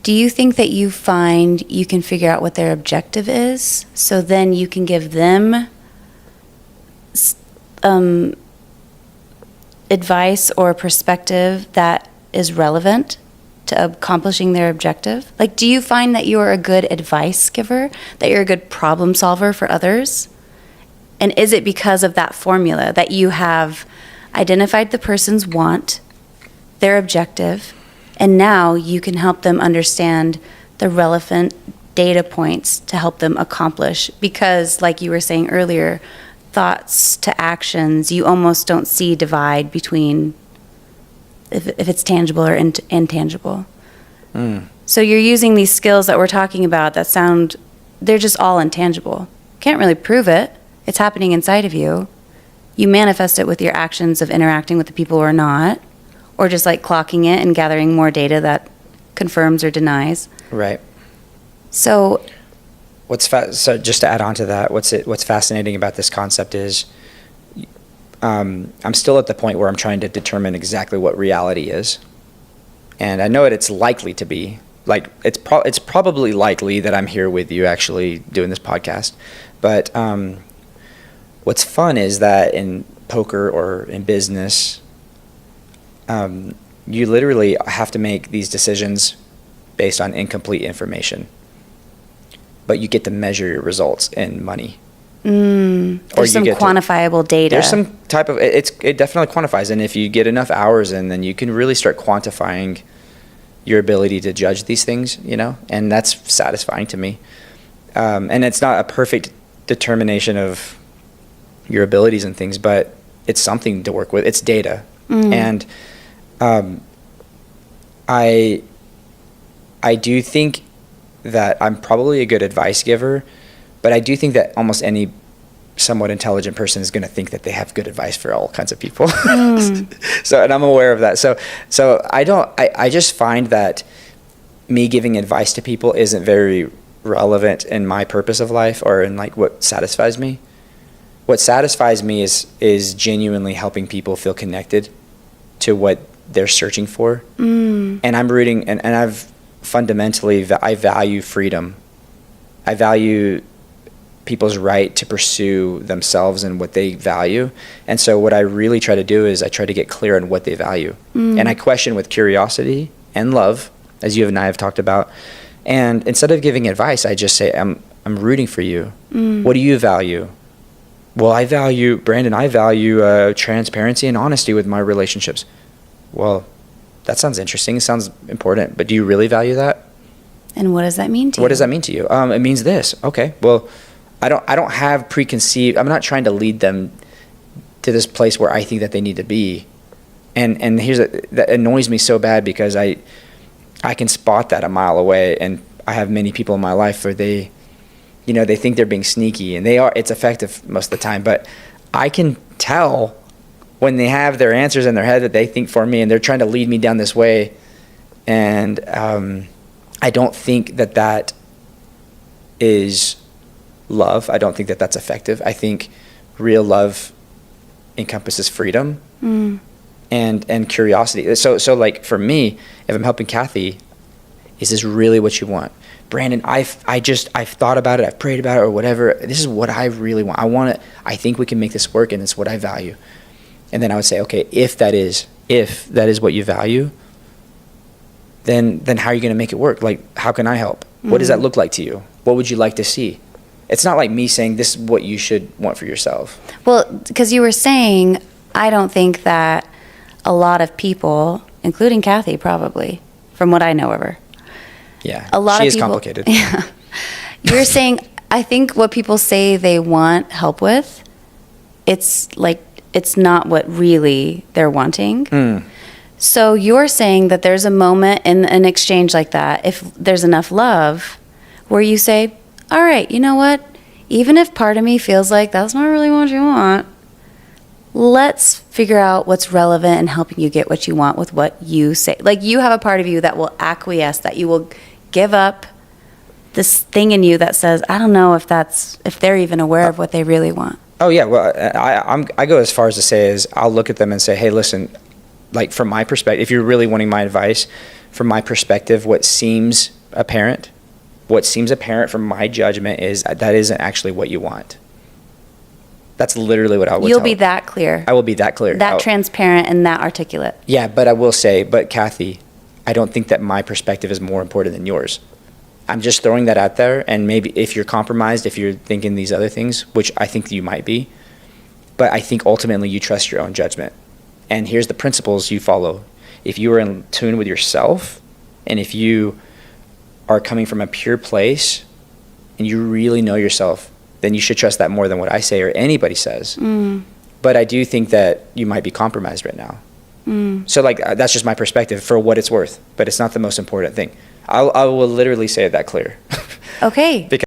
Do you think that you find you can figure out what their objective is, so then you can give them advice or perspective that is relevant to accomplishing their objective? Like, do you find that you're a good advice giver, that you're a good problem solver for others? And is it because of that formula that you have identified the person's want, their objective, and now you can help them understand the relevant data points to help them accomplish? Because, like you were saying earlier, thoughts to actions, you almost don't see divide between if it's tangible or intangible. So you're using these skills that we're talking about that they're just all intangible. Can't really prove it. It's happening inside of you. You manifest it with your actions of interacting with the people or not, or just like clocking it and gathering more data that confirms or denies. Right. So so just to add on to that, what's fascinating about this concept is I'm still at the point where I'm trying to determine exactly what reality is. And I know that it's likely to be, like, it's probably likely that I'm here with you actually doing this podcast. But what's fun is that in poker or in business, you literally have to make these decisions based on incomplete information. But you get to measure your results in money. There's some quantifiable data. There's some type of, it definitely quantifies. And if you get enough hours in, then you can really start quantifying your ability to judge these things, and that's satisfying to me. And it's not a perfect determination of your abilities and things, but it's something to work with. It's data. And I do think that I'm probably a good advice giver, but I do think that almost any somewhat intelligent person is going to think that they have good advice for all kinds of people. So, and I'm aware of that. So I just find that me giving advice to people isn't very relevant in my purpose of life or in like what satisfies me. What satisfies me is genuinely helping people feel connected to what they're searching for. And I'm rooting, and I've fundamentally, I value freedom. I value people's right to pursue themselves and what they value. And so what I really try to do is I try to get clear on what they value. And I question with curiosity and love, as you and I have talked about. And instead of giving advice, I just say, I'm rooting for you. What do you value? Well, I value transparency and honesty with my relationships. Well, that sounds interesting. It sounds important. But do you really value that? And what does that mean to you? What does that mean to you? It means this. Okay. Well, I don't have preconceived. I'm not trying to lead them to this place where I think that they need to be. And that annoys me so bad because I can spot that a mile away, and I have many people in my life where they think they're being sneaky, and they are. It's effective most of the time, but I can tell when they have their answers in their head that they think for me, and they're trying to lead me down this way. And I don't think that is love. I don't think that that's effective. I think real love encompasses freedom and curiosity. So like for me, if I'm helping Kathy, is this really what you want? Brandon, I've thought about it, I've prayed about it or whatever. This is what I really want. I think we can make this work, and it's what I value. And then I would say, okay, if that is what you value, then how are you going to make it work? Like, how can I help? What does that look like to you? What would you like to see? It's not like me saying this is what you should want for yourself. Well, because you were saying, I don't think that a lot of people, including Kathy probably, from what I know of her. Yeah, a lot she of is people, complicated. Yeah. You're saying, I think what people say they want help with, it's not what really they're wanting. So you're saying that there's a moment in an exchange like that, if there's enough love, where you say, all right, you know what? Even if part of me feels like that's not really what you want, let's figure out what's relevant in helping you get what you want with what you say. Like, you have a part of you that will acquiesce, that you will give up this thing in you that says, I don't know if they're even aware of what they really want. Oh yeah, well, I go as far as to say is I'll look at them and say, hey, listen, like from my perspective, if you're really wanting my advice, from my perspective, what seems apparent, what seems apparent from my judgment is that isn't actually what you want. That's literally what I would You'll tell. be that clear. I will be that clear. That transparent and that articulate. Yeah, but I will say, but Kathy, I don't think that my perspective is more important than yours. I'm just throwing that out there, and maybe if you're compromised, if you're thinking these other things, which I think you might be, but I think ultimately you trust your own judgment. And here's the principles you follow. If you are in tune with yourself, and if you are coming from a pure place, and you really know yourself, then you should trust that more than what I say or anybody says. But I do think that you might be compromised right now. So like, that's just my perspective for what it's worth, but it's not the most important thing. I will literally say it that clear. Okay.